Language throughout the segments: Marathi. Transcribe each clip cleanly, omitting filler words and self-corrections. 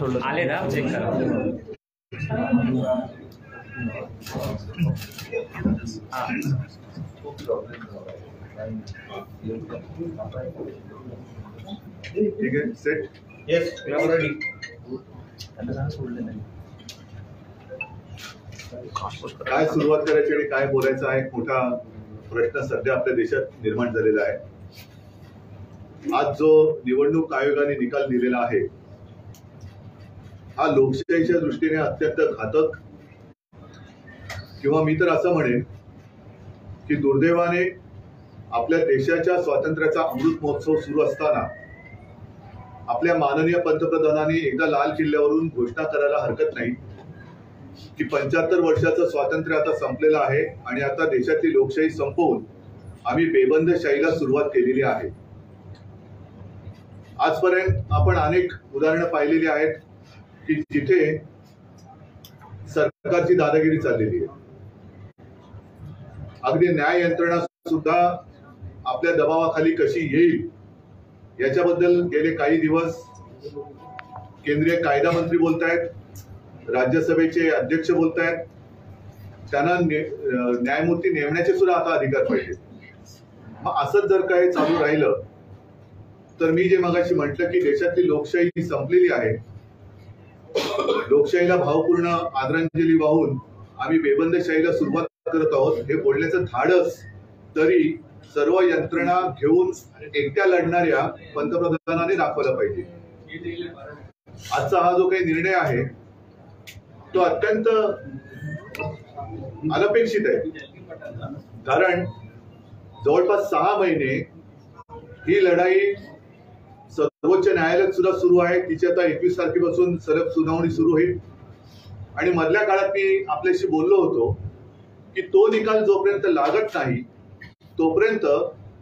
सोडलं आले ना चेक करा. ठीक आहे, सेट. Yes ready. काय सुरुवात करायची आणि काय बोलायचं हा एक मोठा प्रश्न सध्या आपल्या देशात निर्माण झालेला आहे. आज जो निवडणूक आयोगाने निकाल दिलेला आहे हा लोकशाहीच्या दृष्टीने अत्यंत घातक, किंवा मी तर असं म्हणेन की दुर्दैवाने आपल्या देशाच्या स्वातंत्र्याचा अमृत महोत्सव सुरू असताना आपल्या माननीय पंतप्रधानांनी एकदा लाल किल्ल्यावरून घोषणा करायला हरकत नाही की 75 वर्षाचं स्वातंत्र्य आता संपलेलं आहे आणि आता देशातली लोकशाही संपवून आम्ही बेबंदशाहीला सुरुवात केलेली आहे. आजपर्यंत आपण अनेक उदाहरणं पाहिलेली आहेत की जिथे सरकारची दादागिरी चाललेली आहे. अगदी न्याय यंत्रणा सुद्धा आपल्या दबावाखाली कशी येईल याच्याबद्दल गेले काही दिवस केंद्रीय कायदा मंत्री बोलतायत, राज्यसभेचे अध्यक्ष बोलतायत. त्यांना न्यायमूर्ती नेमण्याचे सुद्धा आता अधिकार पाहिजे. मग असंच जर काही चालू राहिलं तर मी जे मगाशी म्हटलं की देशातली लोकशाही संपलेली आहे, लोकशाहीला भावपूर्ण आदरांजली वाहून आम्ही बेबंदशाहीला सुरुवात करत आहोत, हे बोलण्याचं धाडस तरी सर्व यंत्रणा घेऊन एकट्या लढणाऱ्या पंतप्रधानांनी दाखवला पाहिजे. आजचा हा जो काही निर्णय आहे तो अत्यंत अनपेक्षित आहे. कारण जवळपास 6 महिने ही लढाई सर्वोच्च न्यायालयात सुद्धा सुरू आहे. तिची आता 21 तारखेपासून सलग सुनावणी सुरू होईल. आणि मधल्या काळात मी आपल्याशी बोललो होतो की तो निकाल जोपर्यंत लागत नाही तोपर्यंत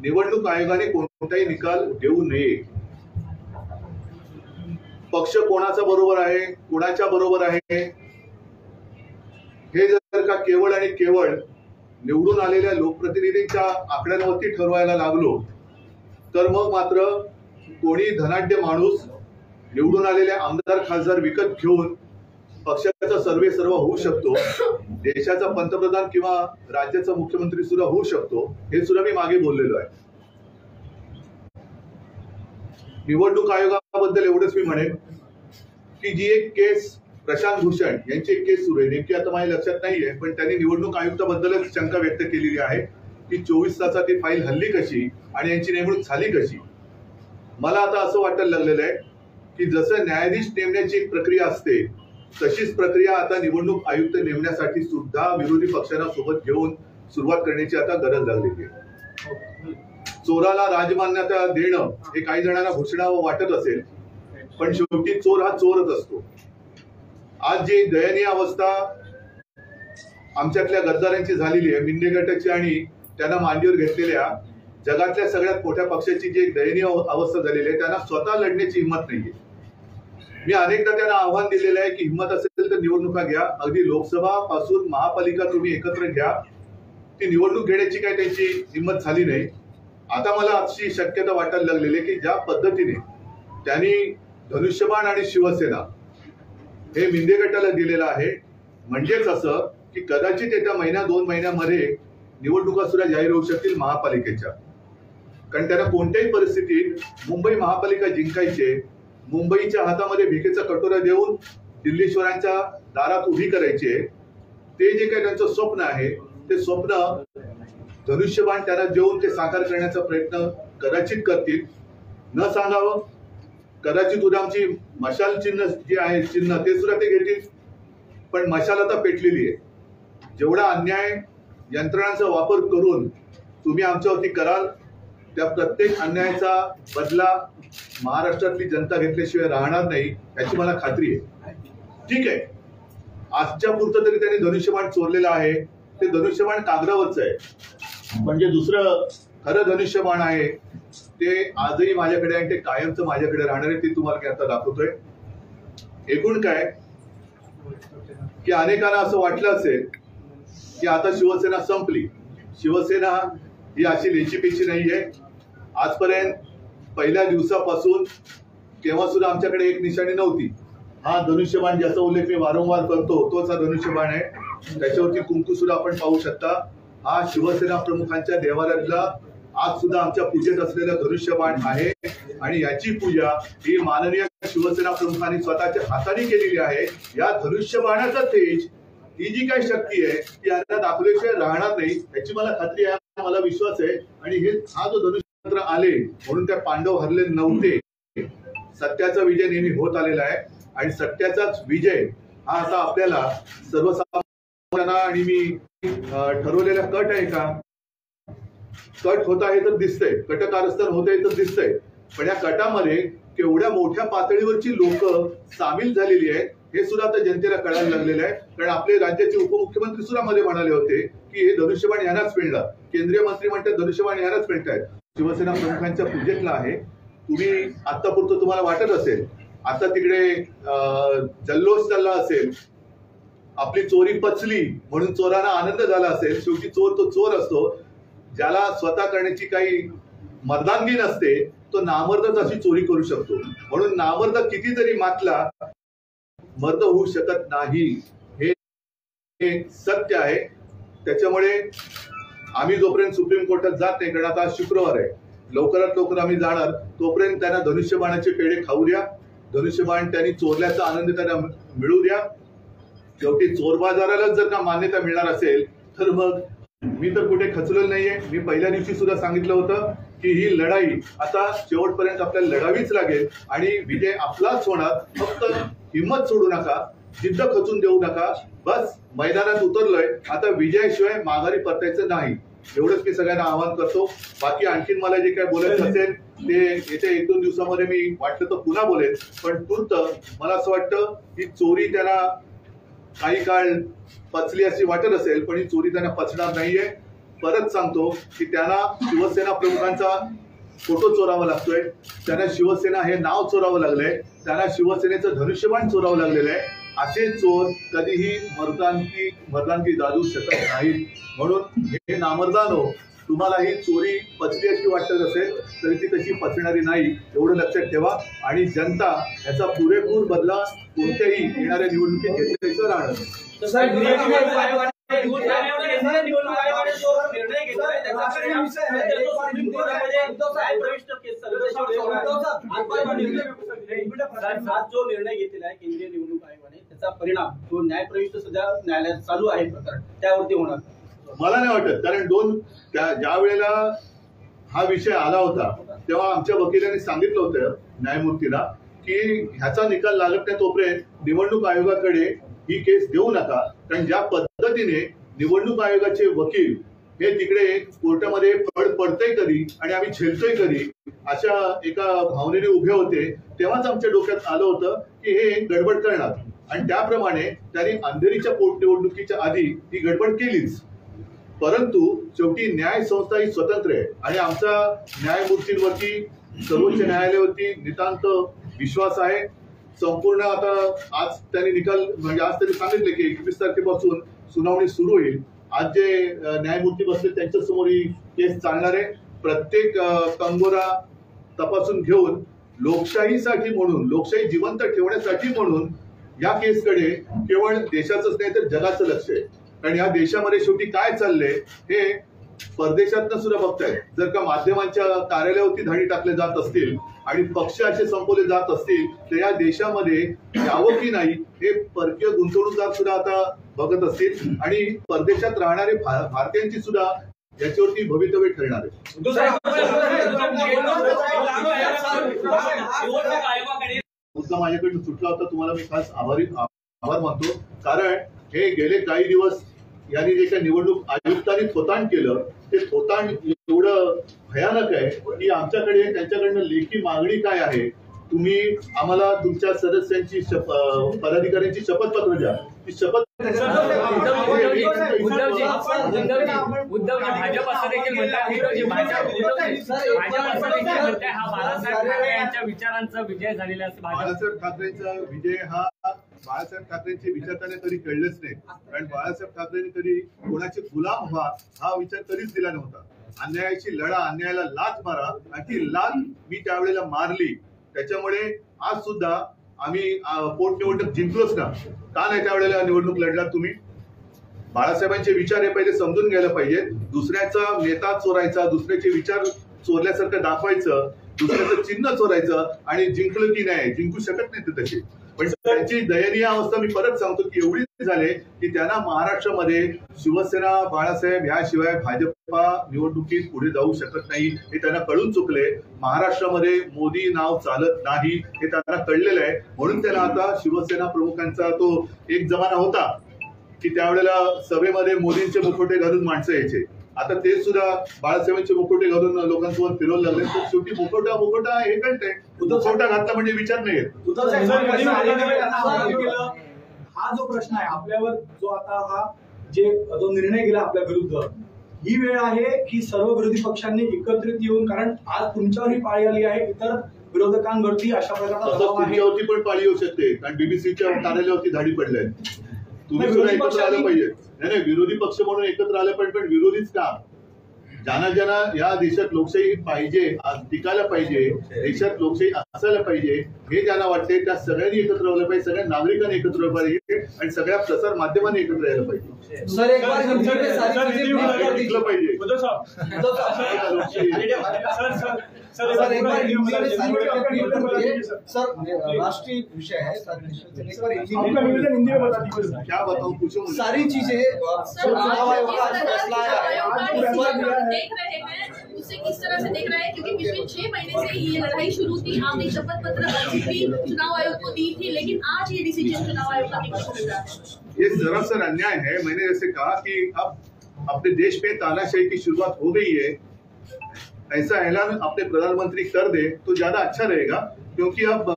निवडणूक आयोगाने कोणताही निकाल देऊ नये. पक्ष कोणाचा बरोबर आहे, कोणाच्या बरोबर आहे, हे जर का केवळ आणि केवळ निवडून आलेल्या लोकप्रतिनिधींच्या आकड्यांवरती ठरवायला लागलो तर मग मात्र कोणी धनाढ्य माणूस निवडून आलेले आमदार खासदार विकत घेऊन पक्षाचा सर्वे सर्व होऊ शकतो, देशाचा पंतप्रधान किंवा राज्याचा मुख्यमंत्री सुद्धा होऊ शकतो, हे सुद्धा मी मागे बोललेलो आहे. निवडणूक आयोगाबद्दल एवढंच मी म्हणेन की जी एक केस प्रशांत भूषण यांची एक केस सुरू आहे, नेमकी आता माझ्या लक्षात नाहीये, पण त्यांनी निवडणूक आयुक्ताबद्दलच शंका व्यक्त केलेली आहे की 24 तासात ती फाईल हल्ली कशी आणि यांची नेमणूक झाली कशी. मला आता असं वाटायला लागलेलं आहे की जसं न्यायाधीश नेमण्याची एक प्रक्रिया असते तशीच प्रक्रिया आता निवडणूक आयुक्त नेमण्यासाठी सुद्धा विरोधी पक्षांना सोबत घेऊन सुरुवात करण्याची आता गरज लागलेली आहे. चोराला राजमान्यता देणं हे काही जणांना घोषणावं वाटत असेल, पण शेवटी चोर हा चोरच असतो. आज जी दयनीय अवस्था आमच्यातल्या गद्दारांची झालेली आहे, मिंदे गटाची आणि त्यांना मांडीवर घेतलेल्या जगातल्या सगळ्यात मोठ्या पक्षाची जी एक दयनीय अवस्था झालेली आहे, त्यांना स्वतः लढण्याची हिंमत नाहीये. मी अनेकदा त्यांना आव्हान दिलेलं आहे की हिंमत असेल तर निवडणुका घ्या, अगदी लोकसभा पासून महापालिका तुम्ही एकत्र घ्या. ती निवडणूक घेण्याची काही त्यांची हिंमत झाली नाही. आता मला अशी शक्यता वाटायला लागलेली आहे की ज्या पद्धतीने त्यांनी धनुष्यबाण आणि शिवसेना हे मिंदे गटाला दिलेलं आहे, म्हणजेच असं की कदाचित येत्या 1-2 महिन्यामध्ये निवडणुका सुद्धा जाहीर होऊ शकतील महापालिकेच्या. कारण त्यांना कोणत्याही परिस्थितीत मुंबई महापालिका जिंकायचे, मुंबईच्या हातामध्ये भिकेचा कटोरा देऊन दिल्लीश्वरांच्या दारात उभी करायचे, ते जे काही त्यांचं स्वप्न आहे ते स्वप्न धनुष्यबाण त्यांना देऊन ते साकार करण्याचा प्रयत्न कदाचित करतील. न सांगावं, कदाचित उद्या आमची मशाल चिन्ह जे आहे चिन्ह ते सुद्धा ते घेतील. पण मशाल आता पेटलेली आहे. जेवढा अन्याय यंत्रणांचा वापर करून तुम्ही आमच्यावरती कराल त्या प्रत्येक अन्यायाचा बदला महाराष्ट्रातली जनता घेतल्याशिवाय राहणार नाही याची मला खात्री आहे. ठीक आहे, आजच्या पुरतं तरी त्यांनी धनुष्यबाण चोरलेलं आहे. ते धनुष्यबाण कागदावरचं आहे, म्हणजे दुसरं खरं धनुष्यबाण आहे ते आजही माझ्याकडे आहे, ते कायमचं माझ्याकडे राहणार आहे. ते तुम्हाला मी आता दाखवतोय. एकूण काय की अनेकांना असं वाटलं असेल की आता शिवसेना संपली. शिवसेना ही अशी लेचीपेची नाहीये. आजपर्यंत पहिल्या दिवसापासून केव्हा सुद्धा आमच्याकडे एक निशाणी नव्हती. हा धनुष्यबाण ज्याचा उल्लेख मी वारंवार करतो तोच हा धनुष्यबाण आहे. त्याच्यावरती कुंकू सुद्धा आपण पाहू शकता. हा शिवसेना प्रमुखांच्या देवालयातला आज सुद्धा आमच्या पूजेत असलेला धनुष्यबाण आहे आणि याची पूजा ही माननीय शिवसेना प्रमुखांनी स्वतःच्या हाताने केलेली आहे. या धनुष्यबाणाचा तेज, ही जी काही शक्ती आहे ती यांना दाखवल्याशिवाय राहणार नाही याची मला खात्री आहे, मला विश्वास आहे. आणि हा जो धनुष्यमंत्र आले म्हणून त्या पांडव हरले नव्हते. सत्याचा विजय नेहमी होत आलेला आहे आणि सत्याचाच विजय हा आता आपल्याला सर्वसामान्यांना आणि मी ठरवलेला कट आहे का, कट होत आहे तर दिसतंय, कट कारस्थान होत आहे तर दिसतंय, पण या कटामध्ये केवढ्या मोठ्या पातळीवरची लोक सामील झालेली आहेत हे सुद्धा आता जनतेला कळायला लागलेलं आहे. कारण आपले राज्याचे उपमुख्यमंत्री सुद्धा मध्ये म्हणाले होते की हे धनुष्यबाण यांनाच मिळणार, केंद्रीय मंत्री म्हणतात धनुष्यबाण यांनाच मिळतायत. शिवसेना प्रमुखांच्या पूजेतला आहे. तुम्ही आतापुरतं तुम्हाला वाटत असेल, आता तिकडे जल्लोष चालला असेल, आपली चोरी पचली म्हणून चोरांना आनंद झाला असेल. शेवटी चोर तो चोर असतो, ज्याला स्वतः करण्याची काही मर्दानगी नसते तो नामर्दच अशी चोरी करू शकतो. म्हणून नामर्द कितीतरी मातला मर्द होऊ शकत नाही, हे सत्य आहे. त्याच्यामुळे आम्ही जोपर्यंत सुप्रीम कोर्टात जात नाही, कारण आता आज शुक्रवार आहे, लवकरात लवकर आम्ही जाणार, तोपर्यंत त्यांना धनुष्यबाणाचे पेढे खाऊ द्या. धनुष्यबाण त्यांनी चोरल्याचा आनंद त्यांना मिळू द्या. शेवटी चोर बाजारालाच जर का मान्यता मिळणार असेल तर मग मी तर कुठे खचलेलं नाहीये. मी पहिल्या दिवशी सुद्धा सांगितलं होतं की ही लढाई आता शेवटपर्यंत आपल्याला लढावीच लागेल आणि विजय आपलाच होणार. फक्त हिंमत सोडू नका, जिद्द खचून देऊ नका. बस मैदानात उतरलोय, आता विजयाशिवाय माघारी परतायचं नाही, एवढंच मी सगळ्यांना आवाहन करतो. बाकी आणखीन मला जे काय बोलायचं असेल ते येत्या 1-2 दिवसामध्ये मी वाटलं तर पुन्हा बोलेन. पण तूर्त मला असं वाटतं की चोरी त्यांना काही काळ पचली अशी वाटत असेल, पण ही चोरी त्यांना पचणार नाहीये. परत सांगतो की त्यांना शिवसेना प्रमुखांचा फोटो चोरावा लागतोय, त्यांना शिवसेना हे नाव चोरावं लागलंय, त्यांना शिवसेनेचं धनुष्यबाण चोरावं लागलेलं आहे. असे चोर कधीही मर्दानगी गाजवू शकत नाहीत. म्हणून हे नामर्दानो, तुम्हाला ही चोरी पचली अशी वाटत असेल तरी ती तशी पचणारी नाही, एवढं लक्षात ठेवा. आणि जनता याचा पुरेपूर बदला कोणत्याही येणाऱ्या निवडणुकीत घेतल्याशिवाय राहणार नाही. जो निर्णय घेतलेला आहे केंद्रीय निवडणूक आयोगाने त्याचा परिणाम जो न्यायप्रविष्ट सध्या न्यायालयात चालू आहे प्रकरण त्यावरती होणार मला नाही वाटत. कारण ज्या वेळेला हा विषय आला होता तेव्हा आमच्या वकिलांनी सांगितलं होतं न्यायमूर्तीला की ह्याचा निकाल लागत नाही तोपर्यंत निवडणूक आयोगाकडे ही केस देऊ नका. कारण ज्या पद्धतीने निवडणूक आयोगाचे वकील हे तिकडे कोर्टामध्ये फळ पडतंय कधी आणि आम्ही झेलतोय कधी अशा एका भावनेने उभे होते, तेव्हाच आमच्या डोक्यात आलं होतं की हे गडबड करणार. आणि त्याप्रमाणे त्यांनी अंधेरीच्या पोटनिवडणुकीच्या आधी ही गडबड केलीच. परंतु शेवटी न्याय संस्था ही स्वतंत्र आहे आणि आमचा न्यायमूर्तींवरती, सर्वोच्च न्यायालयावरती नितांत विश्वास आहे. संपूर्ण आता आज त्यांनी निकाल म्हणजे आज त्यांनी सांगितले की 21 तारखेपासून सुनावणी सुरू होईल. आज जे न्यायमूर्ती बसले त्यांच्या समोर ही केस चालणार आहे. प्रत्येक कंगोरा तपासून घेऊन लोकशाहीसाठी म्हणून, लोकशाही जिवंत ठेवण्यासाठी म्हणून या केसकडे केवळ देशाचंच नाही तर जगाचं लक्ष आहे. कारण या देशामध्ये शेवटी काय चाललंय हे परदेशातनं सुद्धा बघतायत. जर का माध्यमांच्या कार्यालयावरती धाडी टाकले जात असतील आणि पक्ष असे संपवले जात असतील तर या देशामध्ये यावं की नाही हे परकीय गुंतवणूकदार सुद्धा आता बघत असतील आणि परदेशात राहणारे भारतीयांची सुद्धा याच्यावरती भवितव्य ठरणार आहे. मुद्दा माझ्याकडून सुटला होता, तुम्हाला मी खास आभार मानतो. कारण हे गेले काही दिवस यांनी जे काही निवडणूक आयुक्तांनी थोतांड केलं ते थोतांड एवढं भयानक आहे की आमच्याकडे त्यांच्याकडनं लेखी मागणी काय आहे, तुम्ही आम्हाला तुमच्या सदस्यांची पदाधिकाऱ्यांची शपथपत्र द्या. ती शपथ उद्धवजी भाजप असं देखील म्हणतात, हा बाळासाहेब ठाकरे यांच्या विचारांचा विजय झालेला असं. बाळासाहेब ठाकरेंचा विजय हा बाळासाहेब ठाकरेंचे विचार त्यांना कधी कळलेच नाही. कारण बाळासाहेब ठाकरेंनी कधी कोणाचे गुलाम व्हा हा विचार कधीच दिला नव्हता. अन्यायाची लढा, अन्यायाला लाथ मारा आणि ती लाथ मी त्यावेळेला मारली. त्याच्यामुळे आज सुद्धा आम्ही पोटनिवडणूक जिंकलोच ना, का नाही त्यावेळेला निवडणूक लढलात तुम्ही? बाळासाहेबांचे विचार हे पहिले समजून घ्यायला पाहिजे. दुसऱ्याचा नेता चोरायचा, दुसऱ्याचे विचार चोरल्यासारखं दाखवायचं, दुसऱ्याचं चिन्ह चोरायचं आणि जिंकलं की नाही, जिंकू शकत नाही ते तसे. पण त्यांची दयनीय अवस्था मी परत सांगतो की एवढी झाले की त्यांना महाराष्ट्रामध्ये शिवसेना बाळासाहेब ह्याशिवाय भाजपा निवडणुकीत पुढे जाऊ शकत नाही हे त्यांना कळून चुकले. महाराष्ट्रामध्ये मोदी नाव चालत नाही हे त्यांना कळलेलं आहे. म्हणून त्यांना आता शिवसेना प्रमुखांचा तो एक जमाना होता की त्यावेळेला सभेमध्ये मोदींचे मुखवटे घालून माणसं यायचे. आता ते सुद्धा बाळासाहेबांचे मुखवटे घालून लोकांसोबत फिरवू लागले. तर शेवटी मुखवटा हे कळतंय, मुखवटा घातला म्हणजे विचार नाही येत. हा जो प्रश्न आहे आपल्यावर, जो आता हा जो निर्णय गेला आपल्या विरुद्ध, ही वेळ आहे की सर्व विरोधी पक्षांनी एकत्रित येऊन, कारण आज तुमच्यावरही पाळी आली आहे, इतर विरोधकांवरती अशा प्रकारचा दबाव आहे. तुमच्यावरती पण पाळी येऊ शकते, कारण बीबीसीच्या कार्यालयावरती धाडी पडलाय. तुम्ही सुद्धा एकत्र आलं पाहिजे. नाही, विरोधी पक्ष म्हणून एकत्र आलं पाहिजे, पण विरोधीच का? ज्यांना या देशात लोकशाही पाहिजे, टिकायला पाहिजे, देशात लोकशाही असायला पाहिजे हे ज्यांना वाटते त्या सगळ्यांनी एकत्र आलं पाहिजे, सगळ्या नागरिकांनी एकत्र आलं पाहिजे आणि सगळ्या प्रसार माध्यमांनी एकत्र यायला पाहिजे. सर एक बार टिकलं पाहिजे. सर राष्ट्रीय विषय है, क्या बताऊं, पूछो मुझे. सारी चीजें चुनाव आयोग का फैसला है, देख रहे हैं उसे किस तरह से देख रहे हैं, क्योंकि पिछले 6 महीने से ये लड़ाई शुरू थी. आपने शपथ पत्र भी चुनाव आयोग को दी थी, लेकिन आज ये डिसीजन चुनाव आयोग का निकल रहा है. ये सरासर अन्याय है. मैंने जैसे कहा कि अब अपने देश में तानाशाही की शुरुआत हो गई है. ऐसा ऐलान अपने प्रधानमंत्री कर दे तो ज्यादा अच्छा रहेगा, क्योंकि अब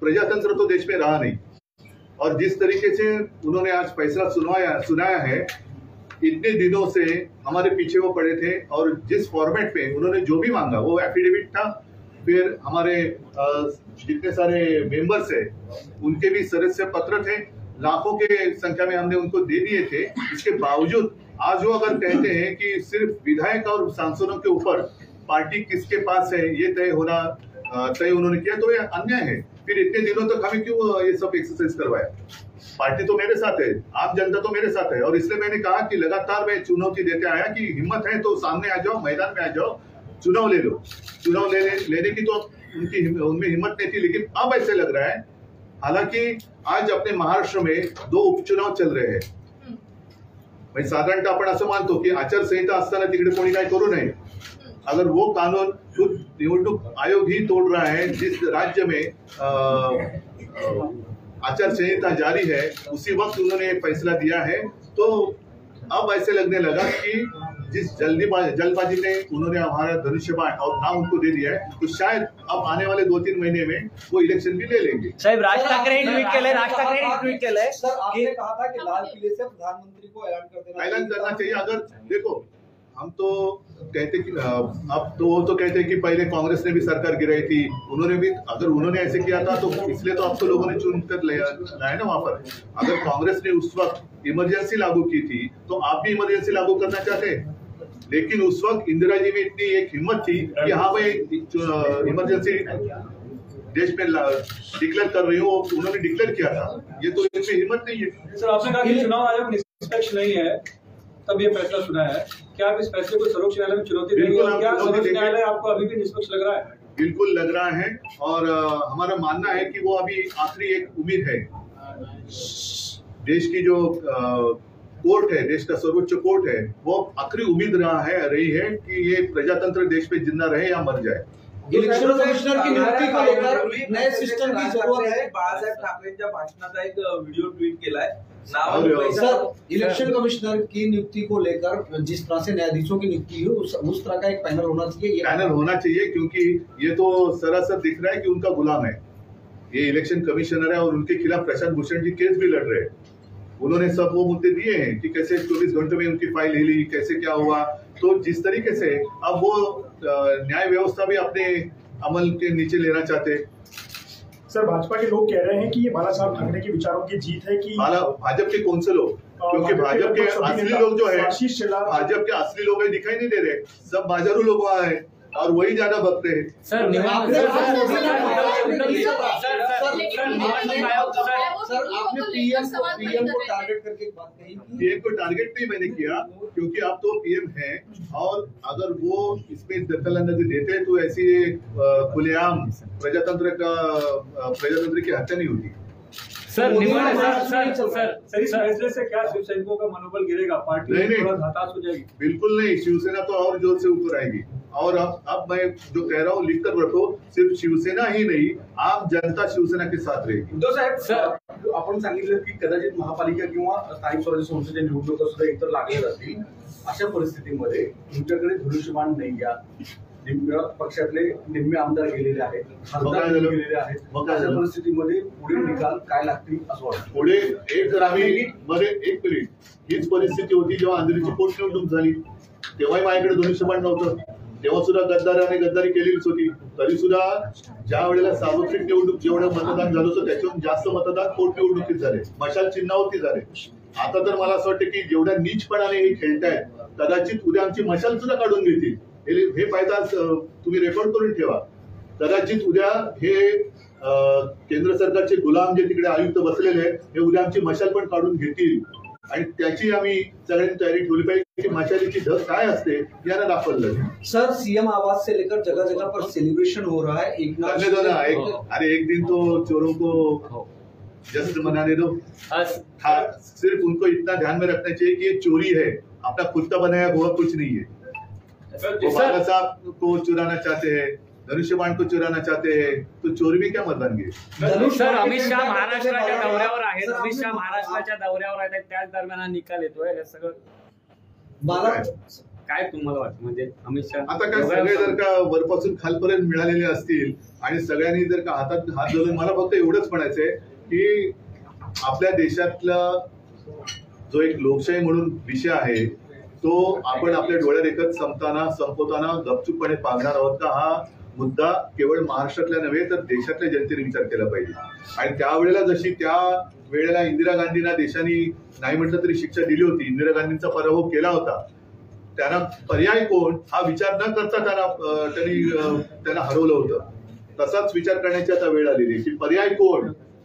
प्रजातंत्र तो देश में रहा नहीं. और जिस तरीके से उन्होंने आज फैसला सुनाया है, इतने दिनों से हमारे पीछे वो पड़े थे और जिस फॉर्मेट में उन्होंने जो भी मांगा, वो एफिडेविट था, फिर हमारे जितने सारे मेंबर्स है उनके भी सदस्य पत्र थे, लाखों के संख्या में हमने उनको दे दिए थे. इसके बावजूद आज वो अगर कहते हैं कि सिर्फ विधायक और सांसदों के ऊपर पार्टी किसके पास है ये तय उन्होंने किया, तो ये अन्याय है. फिर इतने दिनों तक हमें क्यों ये सब एक्सरसाइज करवाया? पार्टी तो मेरे साथ है, आम जनता तो मेरे साथ है, और इसलिए मैंने कहा कि लगातार मैं चुनौती देते आया कि हिम्मत है तो सामने आ जाओ, मैदान में आ जाओ, चुनाव ले लो. चुनाव लेने की तो उनमें हिम्मत नहीं थी, लेकिन अब ऐसे लग रहा है. हालांकि आज अपने महाराष्ट्र में 2 उपचुनाव चल रहे हैं. म्हणजे साधारणतः आपण असं मानतो की आचारसंहिता असताना तिकडे कोणी काय करू नये. अगर वो कानून खुद निवडणूक आयोग ही तोड़ रहा है, जिस राज्य में आचार संहिता जारी है उसी वक्त उन्होंने फैसला दिया है, तो अब ऐसे लगने लगा कि जिस जल्दबाजी में उन्होंने हमारा धनुष्यबाण और नाम उनको दे दिया है, तो शायद अब आने वाले 2-3 महीने में वो इलेक्शन भी ले लेंगे. साहेब, राज ठाकरे ट्वीट केलंय सर आपने कहा था कि लाल किले से प्रधानमंत्री को ऐलान करना चाहिए. अगर देखो, हम तो कहते कि अब तो वो तो कहते हैं कि पहले कांग्रेस ने भी सरकार गिराई थी, उन्होंने भी, अगर उन्होंने ऐसे किया था तो इसलिए तो अब तो लोगों ने चुन कर लाया ना वहां पर. अगर कांग्रेस ने उस वक्त इमरजेंसी लागू की थी तो आप भी इमरजेंसी लागू करना चाहते हैं. लेकिन उस वक्त इंदिरा जी में इतनी एक हिम्मत थी कि हाँ भाई इमरजेंसी देश में डिक्लेयर कर रही हूँ, उन्होंने डिक्लेयर किया था. ये तो इसमें हिम्मत नहीं है. सर आपने कहा कि चुनाव आयोग निष्पक्ष नहीं है, तब ये फैसला सुना है. क्या आप इस फैसले को सर्वोच्च न्यायालय में चुनौती देंगे? क्या सर्वोच्च न्यायालय आपको अभी भी निष्पक्ष लग रहा है? बिल्कुल लग रहा है, और हमारा मानना है कि वो अभी आखिरी एक उम्मीद है. देश की जो कोर्ट है, देश का सर्वोच्च कोर्ट है, वो आखिरी उम्मीद रही है कि ये प्रजातंत्र देश में जिंदा रहे या मर जाए. इलेक्शन कमिश्नर की नियुक्ती को लेकर नए सिस्टम की जरूरत है. बाळासाहेब ठाकरेंच्या भाषणाचा एक व्हिडिओ ट्वीट केलाय. सर इलेक्शन कमिश्नर की नियुक्ति को लेकर जिस तरह से न्यायाधीशों की नियुक्ति हुई उस तरह का एक पैनल होना चाहिए. पैनल होना चाहिए, क्योंकि ये तो सरासर दिख रहा है कि उनका गुलाम है. ये इलेक्शन कमिश्नर है और उनके खिलाफ प्रशांत भूषण जी केस भी लड़ रहे हैं. उन्होंने सब वो मुद्दे दिए हैं कि कैसे 24 घंटों में उनकी फाइल हिली, कैसे क्या हुआ. तो जिस तरीके से अब वो न्याय व्यवस्था भी अपने अमल के नीचे लेना चाहते. सर भाजपा के लोग कह रहे हैं कि ये बाला साहब ठाकरे के विचारों की जीत है कि भाजपा के कौन से लोग, क्योंकि भाजपा के असली लोग जो है, भाजपा के असली लोग है दिखाई नहीं दे रहे. सब बाजारू लोग वहाँ है. और वही ज्यादा भगते हैं। सर निवडणूक आयोग सर आपने पीएम को टारगेट करके एक बात कही कि पीएम को टारगेट नहीं मैंने किया, क्योंकि आप तो पीएम हैं और अगर वो इसमें दखल-अंदाजी देते हैं तो ऐसी खुलेआम प्रजातंत्र की हत्या नहीं होती। सर सर इस फैसले से क्या शिव सैनिकों का मनोबल गिरेगा, पार्टी नहीं। थोड़ा हताश हो जाएगी? बिल्कुल नहीं, शिवसेना तो और जोर से ऊपर आएगी। और अब मैं जो कह रहा हूँ लिख कर रखो, सिर्फ शिवसेना ही नहीं, आम जनता शिवसेना के साथ रहेगी। उद्धव साहेब, आपण सांगितलं की कदाचित महापालिका किंवा स्थानिक स्वराज्य संस्थेच्या निवडणुका सुद्धा एकतर लागल्या जातील, अशा परिस्थितीमध्ये तुमच्याकडे धनुष्यबाण नाही या निम्म्या पक्षातले निम्मे आमदार गेलेले आहेत, खासदार गेलेले आहेत, अशा परिस्थितीमध्ये पुढील निकाल काय लागतील असं वाटतं? पुढे एक जर आम्ही मध्ये एक मिनिट, हीच परिस्थिती होती जेव्हा अंधेरीची पोटनिवडणूक झाली, तेव्हाही माझ्याकडे धनुष्यबाण नव्हतं, तेव्हा सुद्धा गद्दाराने गद्दारी केलेलीच होती। तरी सुद्धा ज्या वेळेला सार्वत्रिक निवडणूक जेवढं मतदान झालं होतं त्याच्याहून जास्त मतदान पोटनिवडणुकीत झाले, मशाल चिन्हावरती झाले। आता तर मला असं वाटतं की जेवढ्या नीचपणाने हे खेळतायत, कदाचित उद्या आमची मशाल सुद्धा काढून घेतील। हे पायदास तुम्ही रेकॉर्ड करून ठेवा। कदाचित उद्या हे केंद्र सरकारचे गुलाम जे तिकडे आयुक्त बसलेले आहेत, हे उद्या आमची मशाल पण काढून घेतील आणि त्याची आम्ही सगळ्यांनी तयारी ठेवली पाहिजे की मशालीची धग काय असते यांना दाखवलं जाईल। सर सीएम आवास से लेकर जगह जगह पर सेलिब्रेशन हो रहा है। अरे एक दिन तो चोरों को जश्न मनाने दो। सिर्फ उनको इतना ध्यान में रखना चाहिए कि ये चोरी है, अपना खुद का बनाया हुआ कुछ नहीं है। वो बाबा साहब को चुराना चाहते हैं, धनुष्यबाण को चुराना चाहते हैं, तो चोरी भी क्या मत बन गए। सर अमित शहा महाराष्ट्राच्या दौऱ्यावर आहेत, अमित शहा महाराष्ट्राच्या दौऱ्यावर आहेत, त्याच दरम्यान हा निकाल येतोय। हे सगळं काय तुम्हाला वाटतं, म्हणजे अमित शहा आता काय सगळे जर का वरपासून खालपर्यंत मिळालेले असतील आणि सगळ्यांनी जर का हातात हात धरून, मला फक्त एवढंच म्हणायचंय की आपल्या देशातला जो एक लोकशाही म्हणून विषय आहे तो आपण आपल्या डोळ्यादेखत संपवताना गपचूपपणे पाहणार आहोत का, हा मुद्दा केवळ महाराष्ट्रातल्या नव्हे तर देशातल्या जनतेने विचार केला पाहिजे। आणि त्यावेळेला जशी त्या वेळेला इंदिरा गांधींना देशाने नाही म्हटलं तरी शिक्षा दिली होती, इंदिरा गांधींचा पराभव केला होता, त्यांना पर्याय कोण हा विचार न करता त्यांना हरवलं होतं। तसाच विचार करण्याची आता वेळ आलेली की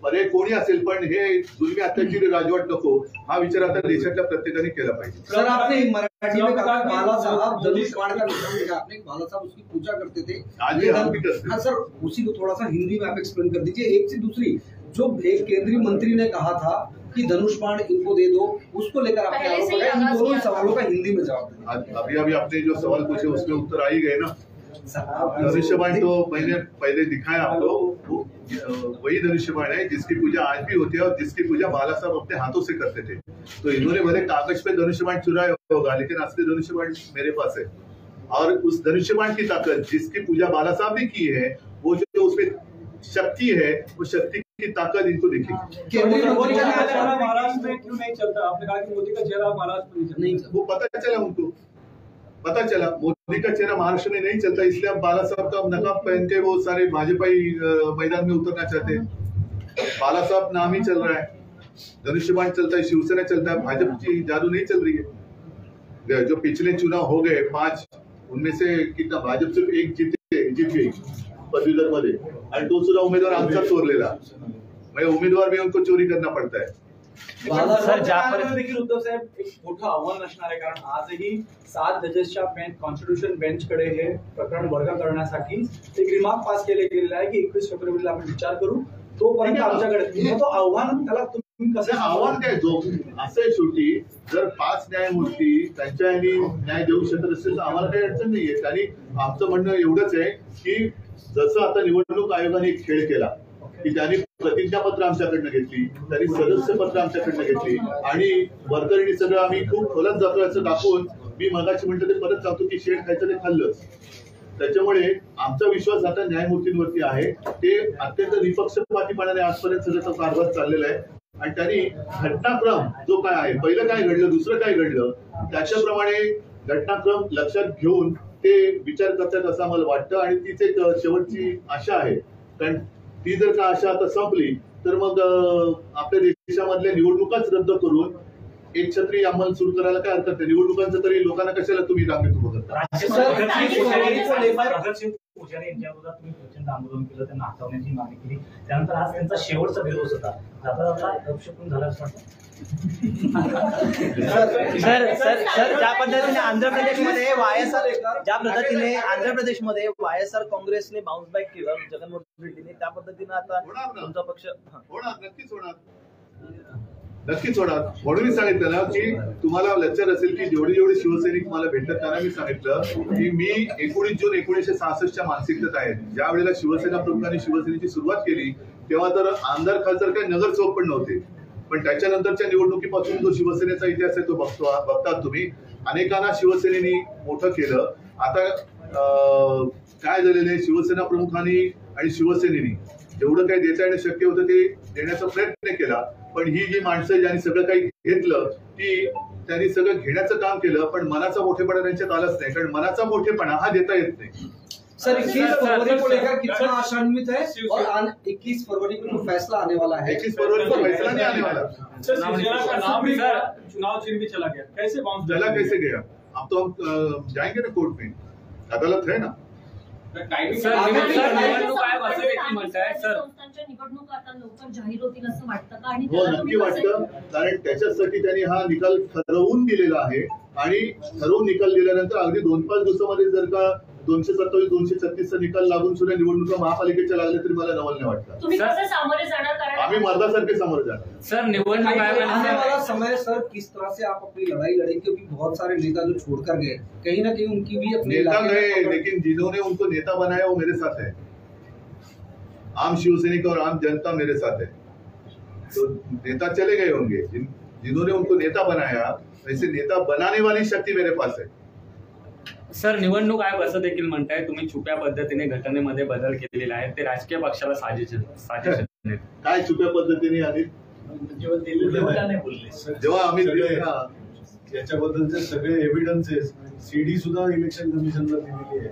पर्याय कोणी असेल पण हे जुलमी अत्याचारी राजवट नको, हा विचार आता देशातल्या प्रत्येकाने केला पाहिजे। सर आपने मराठी में कहा बाला साहब धनुष्यबाण का निशान दिखा, आपने बाला साहब उसकी पूजा करते थे। हाँ सर, उसी को थोड़ा सा हिंदी में आप एक्सप्लेन कर दीजिए। एक से दूसरी, जो एक केंद्रीय मंत्री ने कहा था कि धनुष्यबाण इनको दे दो, उसको लेकर आपने इन दोनों सवालों का हिंदी में जवाब। अभी आपने जो सवाल पूछे उसमें उत्तर आ ही गए ना। धनुष्यबाण तो मैंने पहले दिखाया आपको, वही धनुष्यबाण है जिसकी पूजा आज भी होती है और जिसकी पूजा बाला साहब अपने हाथों से करते थे। तो इन्होंने भले कागज पे धनुष्यबाण चुराया होगा, लेकिन असली धनुष्यबाण मेरे पास है। और उस धनुष्यबाण की ताकत जिसकी पूजा बाला साहब ने की है, वो जो उसमें शक्ति है, वो शक्ति की ताकत इनको दिखेगी। मोदी का चेहरा महाराष्ट्र में क्यों नहीं चलता? आपने कहा कि मोदी का चेहरा महाराष्ट्र में नहीं चलता। वो पता चला मोदी का चेहरा महाराष्ट्र में नहीं चलता, इसलिए अब बाला साहब का नकाब पहन के वो सारे भाजपाई मैदान में उतरना चाहते हैं। बाला साहब नाम ही चल रहा है, धनुष्यबाण चलता है, शिवसेना चलता है, भाजपा की जादू नहीं चल रही है। जो पिछले चुनाव हो गए 5, उनमें से कितना भाजप सिर्फ एक जीत गई पदवीधर मध्ये, आणि तो सुद्धा उमेदवार आमचा चोरलेला। मग उमेदवार भी उनको चोरी करना पड़ता है। देखील उद्धव साहेब एक मोठं आव्हान असणार आहे, कारण आजही 7 जजेसच्या कॉन्स्टिट्यूशन बेंचकडे हे प्रकरण वर्ग करण्यासाठी एक रिमार्क पास केले गेलेला आहे की 21 फेब्रुवारीला आपण विचार करू, तोपर्यंत आमच्याकडे तो आव्हान, त्याला तुम्ही कसं आव्हान काय जो असं शेवटी जर 5 न्यायमूर्ती त्यांच्या न्याय देऊ शकत असेल तर आम्हाला काही अडचण नाहीये। आणि आमचं म्हणणं एवढंच आहे की जसं आता निवडणूक आयोगाने एक खेळ केला की त्यांनी प्रतिज्ञापत्र आमच्याकडनं घेतली, त्यांनी सदस्यपत्र आमच्याकडनं घेतली आणि वर्करनी सगळं आम्ही खूप खोलात जातो असं दाखवून, मी मगाशी म्हटलं ते परत सांगतो की शेड खायचं ते खाल्लंच। त्याच्यामुळे आमचा विश्वास आता न्यायमूर्तींवरती आहे, ते अत्यंत निपक्षपातीपणाने आजपर्यंत सगळं कारभार चाललेला आहे आणि त्यांनी घटनाक्रम जो काय आहे, पहिलं काय घडलं, दुसरं काय घडलं, त्याच्याप्रमाणे घटनाक्रम लक्षात घेऊन ते विचार करतात असं मला वाटतं। आणि तीच एक शेवटची आशा आहे, कारण ती जर का आशा आता संपली तर मग आपल्या देशामधल्या निवडणुकाच रद्द करून एक छत्री अंमल सुरू करायला काय हरकत नाही. निवडणुकांचं तरी लोकांना कशाला तुम्ही रांगेत उभं करता? पुजारी यांच्याविरोधात तुम्ही प्रचंड आंदोलन केलं, त्यांना हटवण्याची मागणी केली, त्यानंतर आज त्यांचा शेवटचा दिवस होता, जाता जाता अपशकून झाला असं वाटतं? सर ज्या पद्धतीने आंध्र प्रदेशमध्ये वायएसआर काँग्रेसने बाउन्स बॅक केलं जगनमोहन रेड्डीने, त्या पद्धतीने आता तुमचा पक्ष होणार, नक्कीच होणार. म्हणून मी सांगितलं ना की तुम्हाला लक्षात असेल की जेवढे शिवसैनिक मला भेटतात त्यांना मी सांगितलं की मी 19 जून 1966च्या मानसिकतेत आहे. ज्या वेळेला शिवसेना प्रमुखांनी शिवसेनेची सुरुवात केली तेव्हा तर आमदार खासदार काही नगरसेवक पण नव्हते, पण त्याच्यानंतरच्या निवडणुकीपासून जो शिवसेनेचा इतिहास आहे तो बघतात तुम्ही. अनेकांना शिवसेनेने मोठं केलं. आता काय झालेलं आहे, शिवसेना प्रमुखांनी आणि शिवसेनेने जेवढं काही देता येणं शक्य होतं ते देण्याचा प्रयत्न केला, पण ही जी माणसं ज्यांनी सगळं काही घेतलं ती त्यांनी सगळं घेण्याचं काम केलं, पण मनाचा मोठेपणा त्यांच्यात आलाच नाही, कारण मनाचा मोठेपणा हा देता येत नाही. सर 21 फरवरी को लेकर कितना आशान्वित है और 21 फरवरी को जो फैसला आने वाला है? 21 फरवरी को फैसला नहीं आने वाला. चुनाव चिन्ह भी चला गया, कैसे बाउंस चला कैसे गया? अब तो हम जाएंगे ना कोर्ट में, अदालत है ना. निवडणूक आयोग असं देखील म्हणताय सर, संस्थांच्या निवडणुका आता लवकर जाहीर होतील असं वाटतं का? आणि हो, नक्की वाटतं, कारण त्याच्यासाठी त्यांनी हा निकाल ठरवून दिलेला आहे आणि ठरवून निकाल दिल्यानंतर अगदी 2-5 दिवसामध्ये जर का 227-236 निकाल लागून सुद्धा निवडणुका महापालिकेच्या लागल्या तरी मला नवल नाही वाटतं. तुम्ही कसं सामोरे जाणार? कारण आम्ही मर्दासारखे सामोरे जाणार. सर निवडणूक आने वाला समय सर किस तरह से आप अपनी लड़ाई लड़ेंगे, क्योंकि बहुत सारे नेता जो छोड़कर गए कहीं ना कहीं उनकी भी अपने नेता गए, लेकिन जिन्होंने उनको नेता बनाया वो मेरे साथ है. आम शिवसैनिक और आम जनता मेरे साथ है. तो नेता चले गए होंगे, जिन्होंने उनको नेता बनाया वैसे नेता बनाने वाली शक्ति मेरे पास है. सर निवडणूक आयोग असं देखील म्हणताय तुम्ही छुप्या पद्धतीने घटनेमध्ये बदल केलेला आहे, ते राजकीय पक्षाला साजिश काय छुप्या पद्धतीने आली? जेव्हा आम्ही याच्याबद्दलचे सगळे एव्हिडन्सेस सीडी सुद्धा इलेक्शन कमिशनला दिलेली आहे,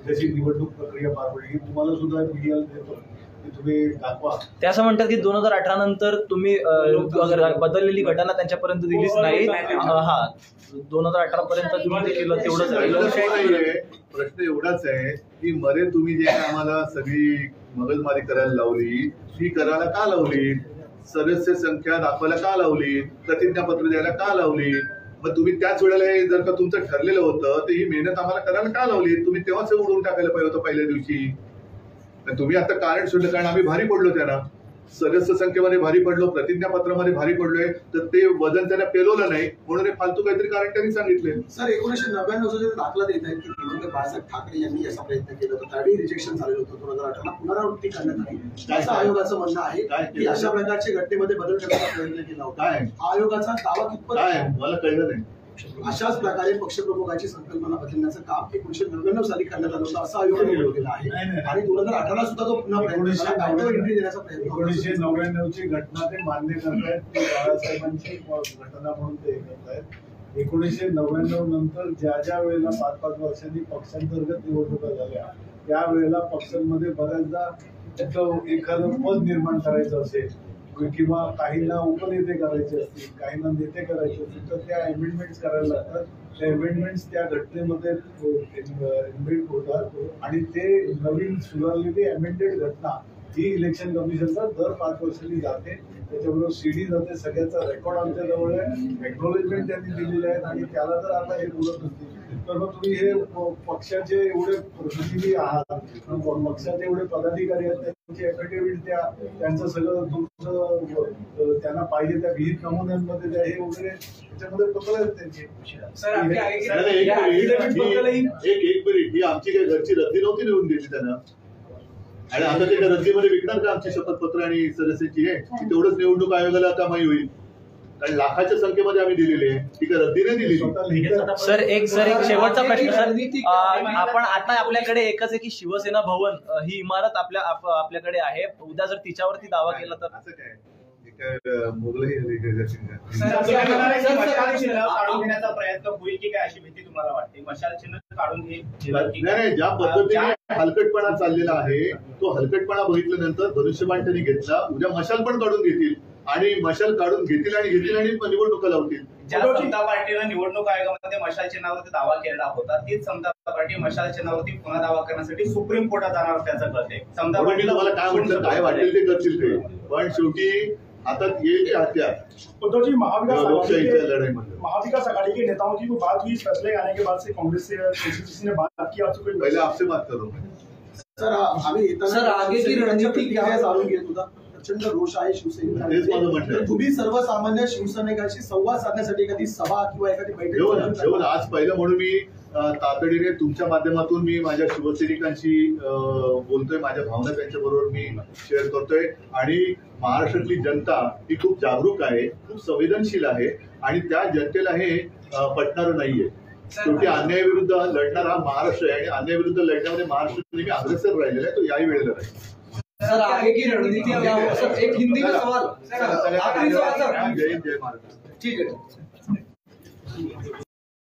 त्याची निवडणूक प्रक्रिया पार पडली. तुम्हाला सुद्धा मीडियाला देतो की तुम्ही दाखवा. ते असं म्हणतात की 2018 नंतर तुम्ही बदललेली घटना त्यांच्यापर्यंत दिलीच नाही. हा 2018 पर्यंत तुम्ही ते केलं तेवढंच. प्रश्न एवढाच आहे की मरे तुम्ही जे आम्हाला सगळी मगजमारी करायला लावली ती करायला का लावली? सदस्य संख्या दाखवायला का लावली? प्रतिज्ञापत्र द्यायला का लावली? मग तुम्ही त्याच वेळेला जर का तुमचं ठरलेलं होतं तर ही मेहनत आम्हाला करायला का लावली? तुम्ही तेव्हाच उडवून टाकायला पाहिजे होतं पहिल्या दिवशी. तुम्ही आता कारण शोधलं, कारण आम्ही भारी पडलो त्यांना, सदस्य संख्येमध्ये भारी पडलो, प्रतिज्ञापत्रामध्ये भारी पडलोय, तर ते वजन त्यांना पेलवलं नाही म्हणून हे फालतू काहीतरी कारण त्यांनी सांगितले. सर 1999 जो दाखला देत आहेत की देवेंद्र बाळासाहेब ठाकरे यांनी असा प्रयत्न केला होता, त्यावेळी रिजेक्शन झालेलं होतं. 2018 पुनरावृत्ती करण्यात आली. त्याचं आयोगाचं म्हणणं आहे की अशा प्रकारच्या घटनेमध्ये बदल करण्याचा प्रयत्न केला होता. काय आयोगाचा दावा कितपत काय मला कळलं नाही. अशाच प्रकारे पक्षप्रमुखाची संकल्पना बदलण्याचं काम 1999 साली करण्यात आलं होतं असं आयोगाने निवडलेलं आहे आणि 2018 सुद्धा तो पुन्हा एंट्री देण्याचा प्रयत्न. 1999ची घटना ते मान्य करतायत, ती बाळासाहेबांची घटना म्हणून ते करतायत. 1999 नंतर ज्या वेळेला 5-5 वर्षांनी पक्षांतर्गत निवडणुका झाल्या त्यावेळेला पक्षांमध्ये बऱ्याचदा एखादं पद निर्माण करायचं असेल किंवा काहींना उपनेते करायचे असतील, काहींना नेते करायचे असतील तर त्या अमेंडमेंट्स करायला लागतात. त्या अमेंडमेंट्स त्या घटनेमध्ये इम्बिल्ट होतात आणि ते नवीन सुधारलेली अमेंडेड घटना ही इलेक्शन कमिशनला दर 5 वर्षांनी जाते. त्याच्याबरोबर सीडी जाते, सगळ्याचा रेकॉर्ड आमच्या जवळ आहे, एक्नॉलेजमेंट त्यांनी दिलेले आहेत आणि त्याला जर आता हे बोलत नसतील तर मग तुम्ही हे पक्षाचे एवढे प्रतिनिधी आहात, पक्षाचे एवढे पदाधिकारी आहेत, त्यांची एफिडेव्हिट द्या, त्यांचं सगळं तुमचं त्यांना पाहिजे त्या विहित नमुन्यांमध्ये द्या, हे वगैरे त्याच्यामध्ये पत्र आहेत त्यांचे. एक मिनिट, ही आमची काही घरची रद्दी नव्हती लिहून दिली त्यांना आणि आता ते रद्दीमध्ये विकणार का आमची शपथपत्र आणि सदस्याची आहे? तेवढंच निवडणूक आयोगाला कमाई होईल, कारण लाखाच्या संख्येमध्ये आम्ही दिलेले आहे, ती काय रद्दीने दिली. सर एक शेवटचा प्रश्न सर, आपण आता आपल्याकडे एकच आहे की शिवसेना भवन ही इमारत आपल्याकडे आहे. उद्या जर तिच्यावरती दावा केला तर असं काय काय मोगलही आली का? मशाल चिन्ह काढून घेण्याचा प्रयत्न होईल की काय अशी भीती तुम्हाला वाटते? मशाल चिन्ह काढून नाही, ज्या पद्धतीने हलकटपणा चाललेला आहे तो हलकटपणा बघितल्यानंतर धनुष्यबाण त्यांनी घेतला, उद्या मशाल पण काढून घेतील आणि मशाल काढून घेतील आणि निवडणुका लावतील. ज्या समता पार्टीनं निवडणूक आयोगामध्ये मशाल चिन्हावरती दावा केला होता तीच समता पार्टी मशाल चिन्हावरती पुन्हा दावा करण्यासाठी सुप्रीम कोर्टात जाणार असल्याचं कळते. समता पार्टीला मला काय म्हटलं, काय वाटेल ते करतील ते, पण शेवटी हाथात येईल ते हत्यार. उद्धव जी, लोकशाहीच्या लढाईमध्ये महाविकास आघाड़ी के नेताओं की बात हुई, फैसले आने के बाद से कांग्रेस से किसी ने बात की आपसे? पहले आपसे बात करो सर आगे की रणनीती क्या है जाणून घेत होता. प्रचंड रोष आहे शिवसेनेचा. तेच माझं म्हणणं आहे. तुम्ही सर्वसामान्य शिवसैनिकांशी संवाद साधण्यासाठी एखादी सभा किंवा एखादी जेवण आज पहिलं म्हणून मी तातडीने तुमच्या माध्यमातून मी माझ्या शिवसैनिकांशी बोलतोय, माझ्या भावना त्यांच्या बरोबर मी शेअर करतोय आणि महाराष्ट्रातली जनता ही खूप जागरूक आहे, खूप संवेदनशील आहे आणि त्या जनतेला हे पटणारं नाहीये. शेवटी अन्यायाविरुद्ध लढणार हा महाराष्ट्र आहे आणि अन्यायाविरुद्ध लढण्यामध्ये महाराष्ट्र नेहमी अग्रेसर राहिलेला आहे, तो याही वेळेला राहील. सर आगे की रणनीति क्या हो? सर एक हिंदी का सवाल, आखिरी सवाल सर. जय हिंद, जय महाराष्ट्र. ठीक है.